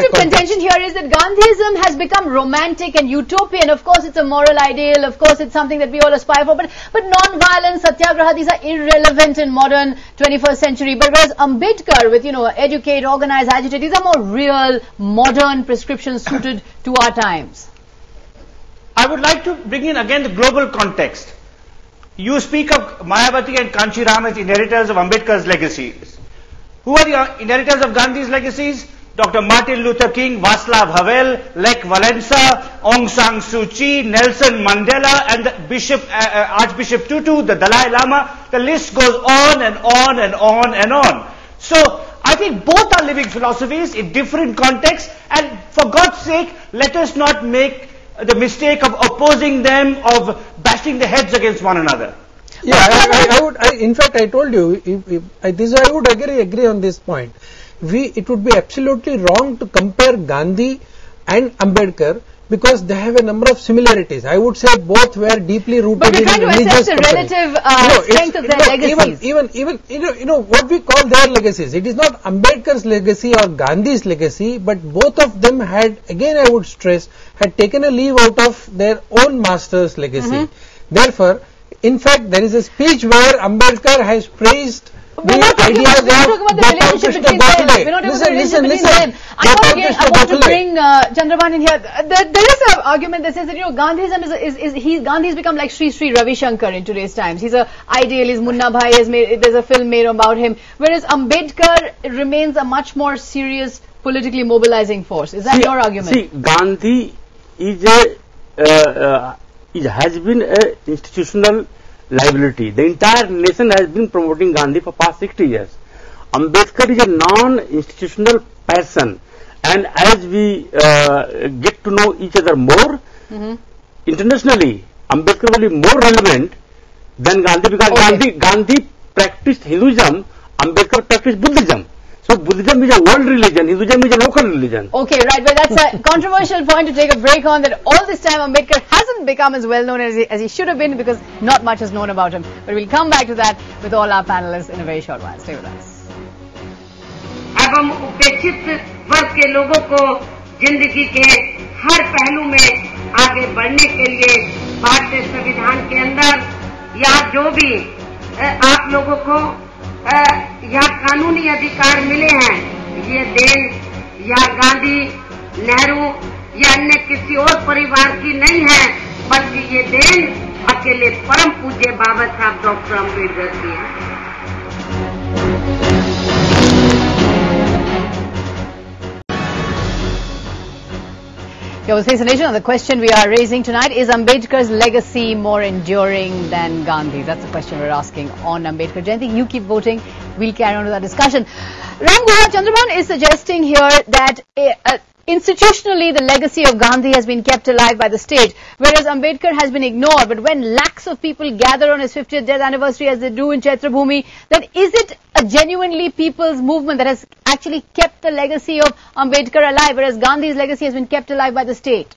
point of contention here is that Gandhism has become romantic and utopian. Of course, it's a moral ideal. Of course, it's something that we all aspire for. But non-violence, satyagraha, these are irrelevant in modern 21st century. But whereas Ambedkar, with, educate, organize, agitate, these are more real, modern prescriptions suited to our times. I would like to bring in again the global context. You speak of Mayawati and Kanchiram as inheritors of Ambedkar's legacies. Who are the inheritors of Gandhi's legacies? Dr. Martin Luther King, Václav Havel, Lech Walesa, Aung San Suu Kyi, Nelson Mandela, and the Archbishop Tutu, the Dalai Lama. The list goes on and on and on and on. So I think both are living philosophies in different contexts, and for God's sake, let us not make the mistake of opposing them, of bashing their heads against one another. Yeah, in fact, I told you, I would agree on this point. It would be absolutely wrong to compare Gandhi and Ambedkar because they have a number of similarities. I would say both were deeply rooted in religious the relative strength of their legacies. Even what we call their legacies. It is not Ambedkar's legacy or Gandhi's legacy, but both of them had, again I would stress, had taken a leave out of their own master's legacy. Therefore, in fact, there is a speech where Ambedkar has praised we're not talking about the relationship between them. We're not talking about the relationship between them. I want to bring Chandrabhan in here. There is an argument that says that Gandhism Gandhi's become like Sri Ravi Shankar in today's times. He's an ideal. He's Munna Bhai. There's a film made about him. Whereas Ambedkar remains a much more serious politically mobilizing force. Is that your argument? See, Gandhi has been an institutional liability. The entire nation has been promoting Gandhi for past 60 years. Ambedkar is a non-institutional person, and as we get to know each other more, internationally, Ambedkar will be more relevant than Gandhi because Gandhi practiced Hinduism, Ambedkar practiced Buddhism. So Buddhism is a world religion, Hinduism is a local religion. Okay, right, but that's a controversial point to take a break on, that all this time Ambedkar hasn't become as well known as he should have been because not much is known about him. But we'll come back to that with all our panelists in a very short while. Stay with us. अब हम उपेक्षित वर्ग के लोगों को जिंदगी के हर पहलू में आगे बढ़ने के लिए भारतीय संविधान के अंदर या जो भी आप लोगों को या कानूनी अधिकार मिले हैं, ये देन या गांधी, नेहरू या अन्य किसी और परिवार की नहीं है, बल्कि ये देन अकेले परम पूज्य बाबा साहब डॉक्टर अम्बेडकर की है. Your Nation, the question we are raising tonight is Ambedkar's legacy more enduring than Gandhi's? That's the question we're asking on Ambedkar Jayanti. You keep voting. We'll carry on with our discussion. Ram Guha, Chandrabhan is suggesting here that institutionally the legacy of Gandhi has been kept alive by the state, whereas Ambedkar has been ignored. But when lakhs of people gather on his 50th death anniversary as they do in Chaitra Bhumi, then is it a genuinely people's movement that has actually kept the legacy of Ambedkar alive, whereas Gandhi's legacy has been kept alive by the state?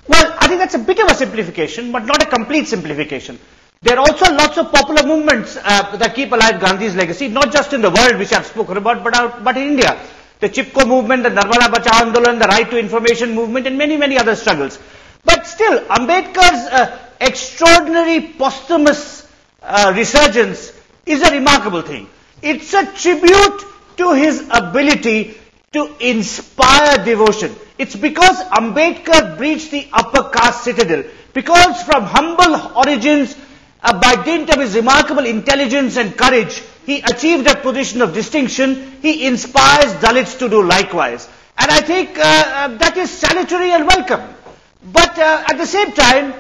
Well, I think that's a bit of a simplification, but not a complete simplification. There are also lots of popular movements that keep alive Gandhi's legacy, not just in the world, which I've spoken about, but in India. The Chipko movement, the Narmada Bachao Andolan, the Right to Information movement, and many, many other struggles. But still, Ambedkar's extraordinary posthumous resurgence is a remarkable thing. It's a tribute to his ability to inspire devotion. It's because Ambedkar breached the upper caste citadel, because from humble origins, by dint of his remarkable intelligence and courage, he achieved a position of distinction. He inspires Dalits to do likewise. And I think that is salutary and welcome. But at the same time,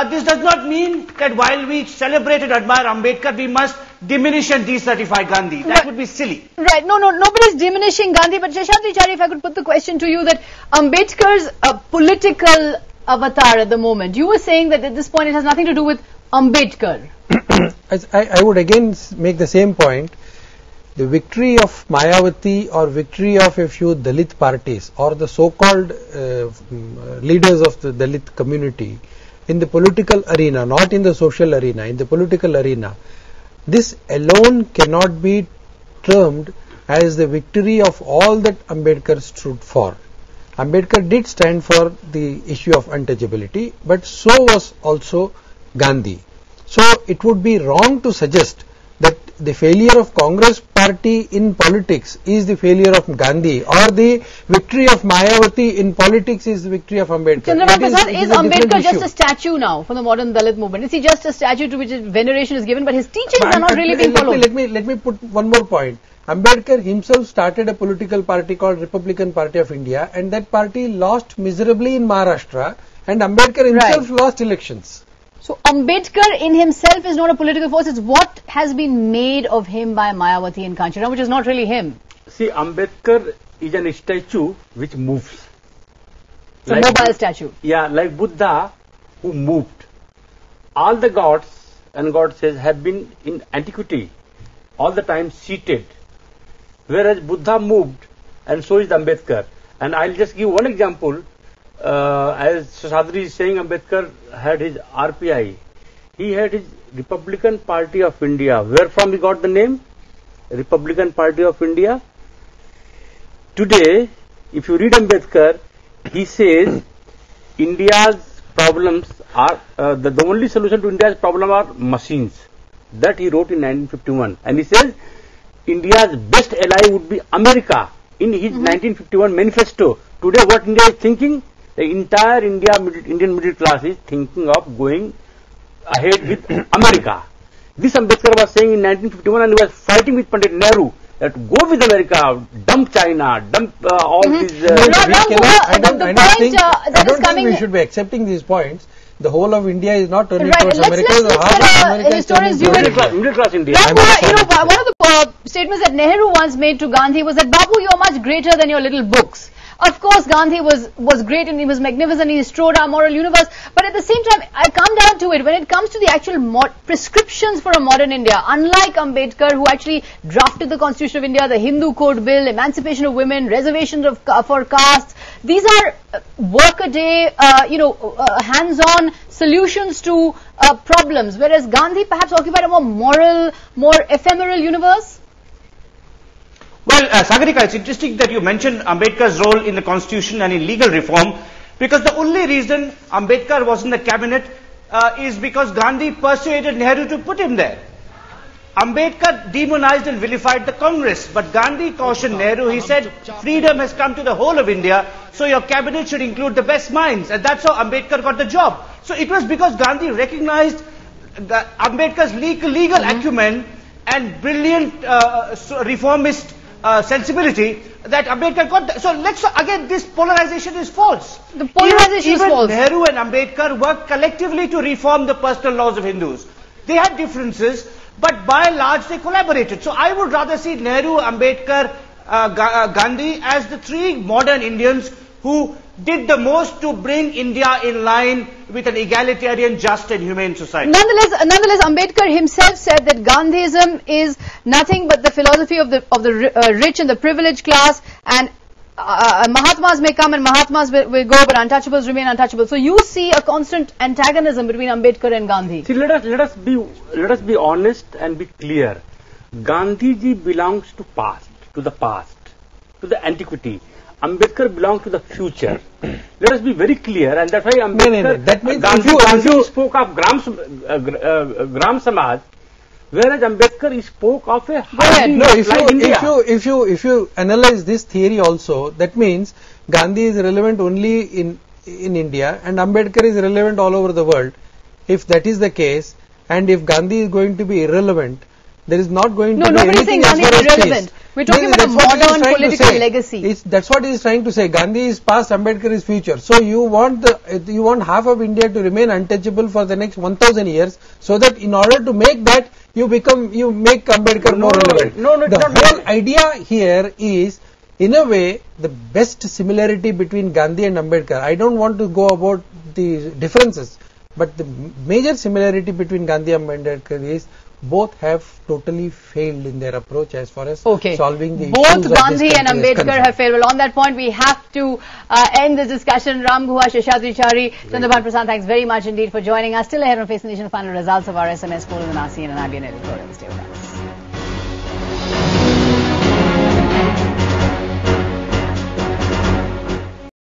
this does not mean that while we celebrate and admire Ambedkar, we must diminish and decertify Gandhi. That would be silly. Right. No, nobody's diminishing Gandhi. But Shashanti Chari, if I could put the question to you, that Ambedkar's political avatar at the moment, you were saying that at this point it has nothing to do with Ambedkar. I would again make the same point. The victory of Mayawati or victory of a few Dalit parties or the so-called leaders of the Dalit community in the political arena, not in the social arena, in the political arena, this alone cannot be termed as the victory of all that Ambedkar stood for. Ambedkar did stand for the issue of untouchability, but so was also Gandhi. So it would be wrong to suggest that the failure of Congress party in politics is the failure of Gandhi, or the victory of Mayawati in politics is the victory of Ambedkar. Chandrabhabu Prasad, is Ambedkar just a statue now for the modern Dalit movement? Is he just a statue to which veneration is given, but his teachings are not really being followed? Let me put one more point. Ambedkar himself started a political party called Republican Party of India, and that party lost miserably in Maharashtra, and Ambedkar himself lost elections. So Ambedkar in himself is not a political force, it's what has been made of him by Mayawati and Kanchiram, which is not really him. See, Ambedkar is a statue which moves. It's a mobile statue. Yeah, like Buddha who moved. All the gods and goddesses have been in antiquity all the time seated. Whereas Buddha moved, and so is Ambedkar. And I'll just give one example. As Sadri is saying, Ambedkar had his RPI. He had his Republican Party of India. Where from he got the name? Republican Party of India. Today, if you read Ambedkar, he says India's problems are, the only solution to India's problem are machines. That he wrote in 1951. And he says India's best ally would be America in his 1951 manifesto. Today what India is thinking? The entire Indian middle class is thinking of going ahead with America. This Ambedkar was saying in 1951, and he was fighting with Pandit Nehru that go with America, dump China, dump all these... I don't think we should be accepting these points. The whole of India is not turning towards America. Historians view middle class India. One of the statements that Nehru once made to Gandhi was that, Babu, you are much greater than your little books. Of course, Gandhi was great and he was magnificent, he strode our moral universe, but at the same time, I come down to it, when it comes to the actual prescriptions for a modern India, unlike Ambedkar, who actually drafted the Constitution of India, the Hindu Code Bill, emancipation of women, reservations for castes, these are work-a-day, hands-on solutions to problems, whereas Gandhi perhaps occupied a more moral, more ephemeral universe. Well, Sagarika, it's interesting that you mentioned Ambedkar's role in the constitution and in legal reform, because the only reason Ambedkar was in the cabinet is because Gandhi persuaded Nehru to put him there. Ambedkar demonized and vilified the Congress, but Gandhi cautioned Nehru. He said, freedom has come to the whole of India, so your cabinet should include the best minds, and that's how Ambedkar got the job. So it was because Gandhi recognized Ambedkar's legal acumen and brilliant reformist sensibility that Ambedkar got. So again, this polarization is false. The polarization is false. Nehru and Ambedkar worked collectively to reform the personal laws of Hindus. They had differences, but by and large they collaborated. So I would rather see Nehru, Ambedkar, Gandhi as the three modern Indians who did the most to bring India in line with an egalitarian, just and humane society. Nonetheless, Ambedkar himself said that Gandhism is nothing but the philosophy of the rich and the privileged class, and Mahatmas may come and Mahatmas will go, but untouchables remain untouchable. So you see a constant antagonism between Ambedkar and Gandhi. See, let us be honest and be clear. Gandhiji belongs to the past, to the antiquity. Ambedkar belongs to the future. Let us be very clear, and that's why Ambedkar, that means Gandhi spoke of Gram Samaj, whereas Ambedkar spoke of a if you analyze this theory also, that means Gandhi is relevant only in India and Ambedkar is relevant all over the world. If that is the case, and if Gandhi is going to be irrelevant, there is not going to be anything as far as irrelevant. We're talking about a modern political legacy. That's what he is trying to say. Gandhi is past, Ambedkar is future. So you want half of India to remain untouchable for the next 1000 years, so that in order to make that, you make Ambedkar more relevant. The whole idea here is, in a way, the best similarity between Gandhi and Ambedkar. I don't want to go about the differences, but the major similarity between Gandhi and Ambedkar is both have totally failed in their approach as far as solving the issues. Both Gandhi and Ambedkar have failed. Well, on that point, we have to end this discussion. Ram Guha, Sheshadri Chari, Chandrabhabu Prasad, thanks very much indeed for joining us. Still ahead on Face the Nation, final results of our SMS poll in the Nasi and IBN editorial. Stay with us.